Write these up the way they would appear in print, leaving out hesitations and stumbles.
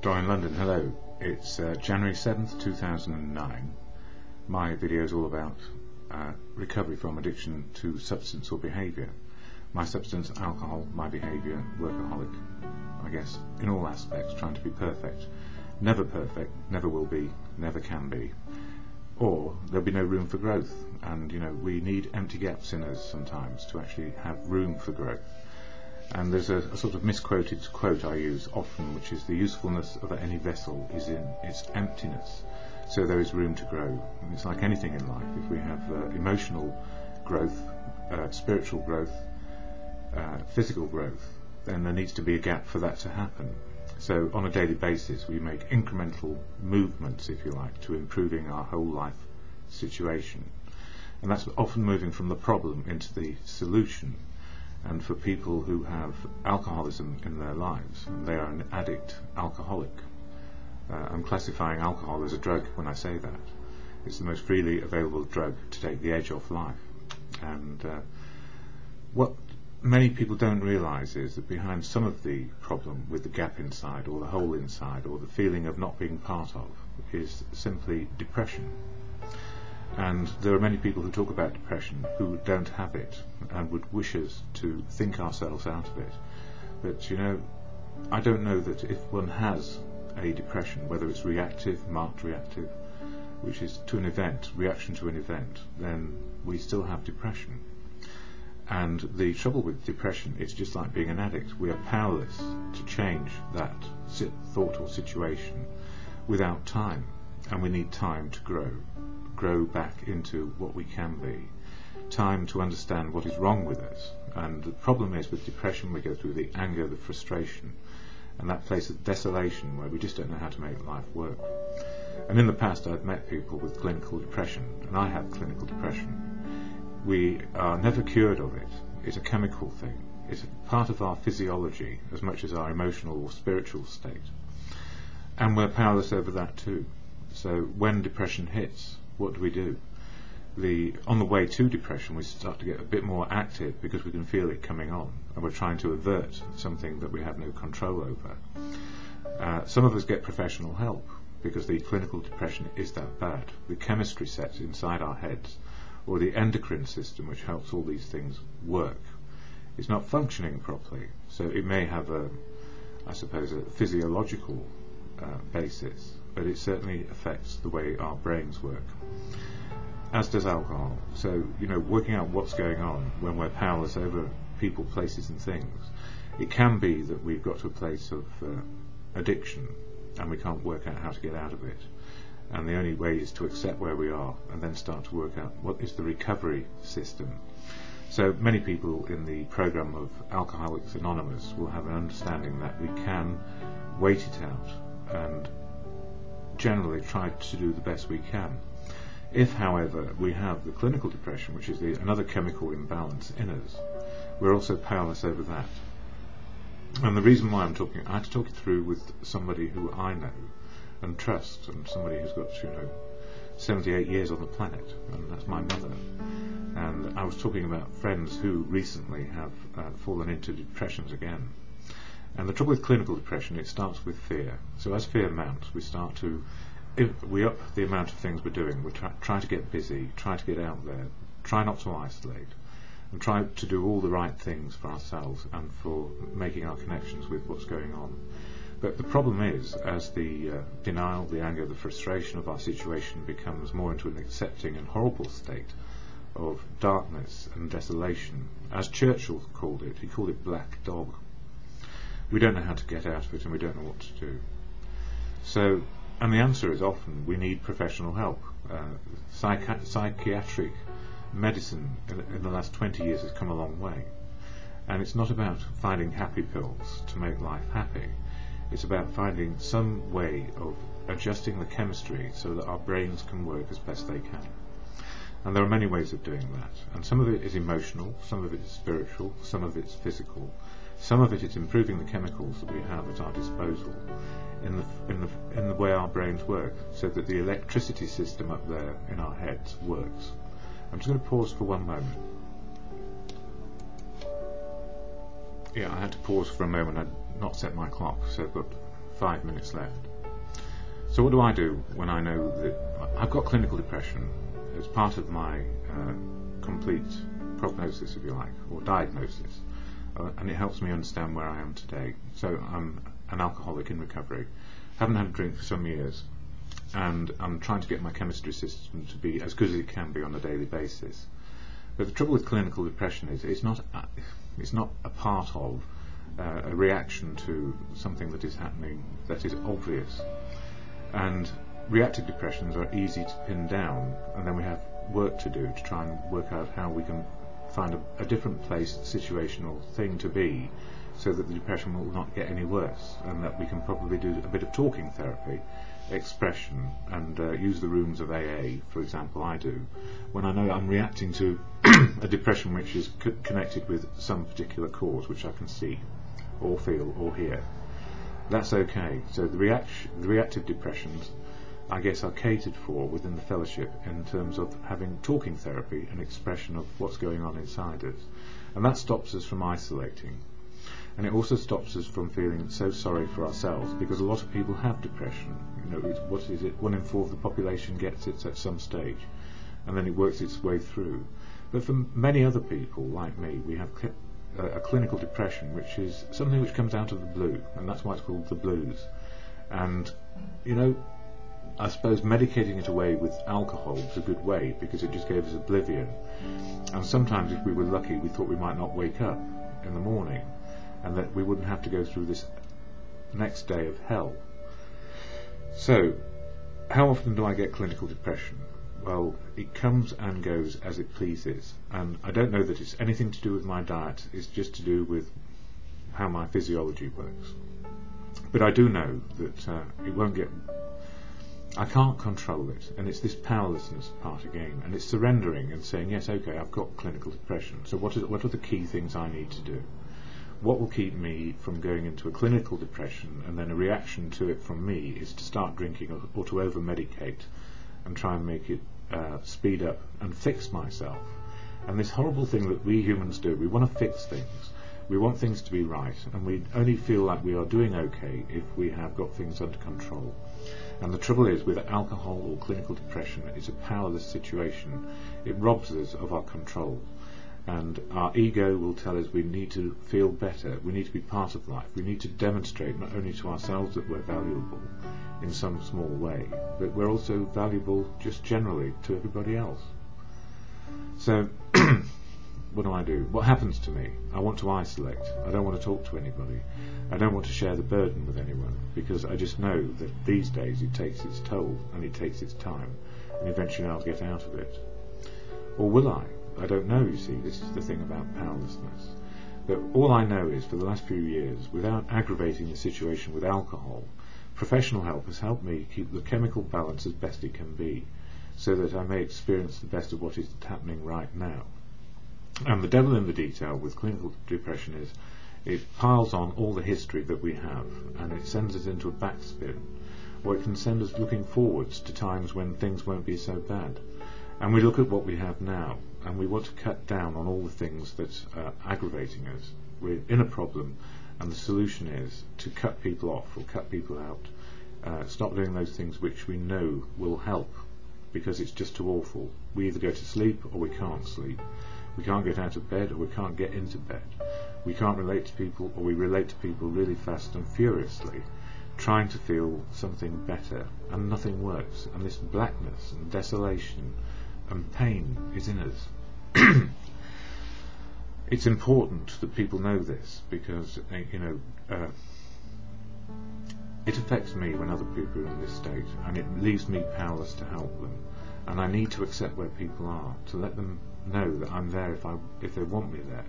DonInLondon, hello. It's January 7th, 2009. My video is all about recovery from addiction to substance or behaviour. My substance, alcohol, my behaviour, workaholic. I guess in all aspects, trying to be perfect. Never perfect, never will be, never can be. Or there'll be no room for growth. And we need empty gaps in us sometimes to actually have room for growth. And there's a sort of misquoted quote I use often, which is the usefulness of any vessel is in its emptiness, so there is room to grow. And it's like anything in life. If we have emotional growth, spiritual growth, physical growth, then there needs to be a gap for that to happen. So on a daily basis we make incremental movements, if you like, to improving our whole life situation. And that's often moving from the problem into the solution. And for people who have alcoholism in their lives, they are an addict alcoholic. I'm classifying alcohol as a drug when I say that. It's the most freely available drug to take the edge off life. And what many people don't realise is that behind some of the problem with the gap inside, or the hole inside, or the feeling of not being part of, is simply depression. And there are many people who talk about depression who don't have it and would wish us to think ourselves out of it. But I don't know that if one has a depression, whether it's reactive, marked reactive, which is to an event, reaction to an event, then we still have depression. And the trouble with depression, it's just like being an addict. We are powerless to change that thought or situation without time, and we need time to grow back into what we can be, time to understand what is wrong with us. And the problem is with depression, we go through the anger, the frustration, and that place of desolation where we just don't know how to make life work. And in the past I've met people with clinical depression, and I have clinical depression. We are never cured of it. It's a chemical thing. It's a part of our physiology as much as our emotional or spiritual state. And we're powerless over that too. So when depression hits, what do? On the way to depression, we start to get a bit more active because we can feel it coming on, and we're trying to avert something that we have no control over. Some of us get professional help because the clinical depression is that bad. The chemistry set inside our heads, or the endocrine system, which helps all these things work, is not functioning properly. So it may have a physiological basis, but it certainly affects the way our brains work, as does alcohol. So working out what's going on when we're powerless over people, places and things, it can be that we've got to a place of addiction and we can't work out how to get out of it, and the only way is to accept where we are and then start to work out what is the recovery system. So many people in the program of Alcoholics Anonymous will have an understanding that we can wait it out and generally try to do the best we can. If, however, we have the clinical depression, which is another chemical imbalance in us, we're also powerless over that. And the reason why I had to talk it through with somebody who I know and trust, and somebody who's got 78 years on the planet, and that's my mother. And I was talking about friends who recently have fallen into depressions again. And the trouble with clinical depression, it starts with fear. So as fear mounts, we up the amount of things we're doing. We try to get busy, try to get out there, try not to isolate, and try to do all the right things for ourselves and for making our connections with what's going on. But the problem is, as the denial, the anger, the frustration of our situation becomes more into an accepting and horrible state of darkness and desolation, as Churchill called it, he called it black dog. We don't know how to get out of it, and we don't know what to do. So, and the answer is often we need professional help. Psychiatric medicine in the last 20 years has come a long way. And it's not about finding happy pills to make life happy. It's about finding some way of adjusting the chemistry so that our brains can work as best they can. And there are many ways of doing that. And some of it is emotional, some of it is spiritual, some of it's physical. Some of it is improving the chemicals that we have at our disposal in the way our brains work, so that the electricity system up there in our heads works. I'm just going to pause for one moment. Yeah, I had to pause for a moment. I'd not set my clock, so I've got 5 minutes left. So what do I do when I know that I've got clinical depression as part of my complete prognosis, if you like, or diagnosis, and it helps me understand where I am today. So I'm an alcoholic in recovery, haven't had a drink for some years, and I'm trying to get my chemistry system to be as good as it can be on a daily basis. But the trouble with clinical depression is it's not a part of a reaction to something that is happening that is obvious. And reactive depressions are easy to pin down, and then we have work to do to try and work out how we can find a different place, situational thing to be, so that the depression will not get any worse, and that we can probably do a bit of talking therapy, expression, and use the rooms of AA, for example. I do when I know I'm reacting to a depression which is connected with some particular cause which I can see or feel or hear. That's okay. So the reactive depressions, I guess, are catered for within the fellowship in terms of having talking therapy and expression of what's going on inside us, and that stops us from isolating. And it also stops us from feeling so sorry for ourselves, because a lot of people have depression. What is it? 1 in 4 of the population gets it at some stage, and then it works its way through. But for many other people, like me, we have a clinical depression, which is something which comes out of the blue, and that's why it's called the blues. And, I suppose medicating it away with alcohol was a good way, because it just gave us oblivion. And sometimes, if we were lucky, we thought we might not wake up in the morning, and that we wouldn't have to go through this next day of hell. So, how often do I get clinical depression? Well, it comes and goes as it pleases, and I don't know that it's anything to do with my diet. It's just to do with how my physiology works. But I do know that it won't get... I can't control it, and it's this powerlessness part again, and it's surrendering and saying, yes, okay, I've got clinical depression, so what are the key things I need to do? What will keep me from going into a clinical depression, and then a reaction to it from me is to start drinking or to over-medicate and try and make it speed up and fix myself. And this horrible thing that we humans do, we want to fix things, we want things to be right, and we only feel like we are doing okay if we have got things under control. And the trouble is, with alcohol or clinical depression, it's a powerless situation. It robs us of our control. And our ego will tell us we need to feel better, we need to be part of life, we need to demonstrate not only to ourselves that we're valuable in some small way, but we're also valuable just generally to everybody else. So, what do? What happens to me? I want to isolate. I don't want to talk to anybody. I don't want to share the burden with anyone, because I just know that these days it takes its toll and it takes its time, and eventually I'll get out of it. Or will I? I don't know, you see. This is the thing about powerlessness. But all I know is, for the last few years, without aggravating the situation with alcohol, professional help has helped me keep the chemical balance as best it can be, so that I may experience the best of what is happening right now. And the devil in the detail with clinical depression is, it piles on all the history that we have, and it sends us into a backspin, or it can send us looking forwards to times when things won't be so bad. And we look at what we have now, and we want to cut down on all the things that are aggravating us. We're in a problem, and the solution is to cut people off or cut people out. Stop doing those things which we know will help, because it's just too awful. We either go to sleep or we can't sleep. We can't get out of bed or we can't get into bed. We can't relate to people, or we relate to people really fast and furiously, trying to feel something better, and nothing works. And this blackness and desolation and pain is in us. It's important that people know this, because it affects me when other people are in this state, and it leaves me powerless to help them. And I need to accept where people are, to let them know that I'm there if they want me there,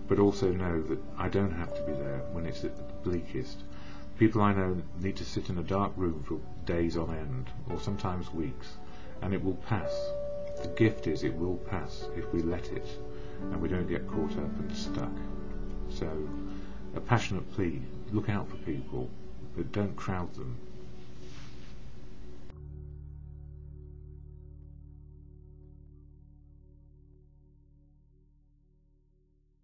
but also know that I don't have to be there when it's at the bleakest. People I know need to sit in a dark room for days on end, or sometimes weeks, and it will pass. The gift is it will pass if we let it, and we don't get caught up and stuck. So, a passionate plea: look out for people, but don't crowd them.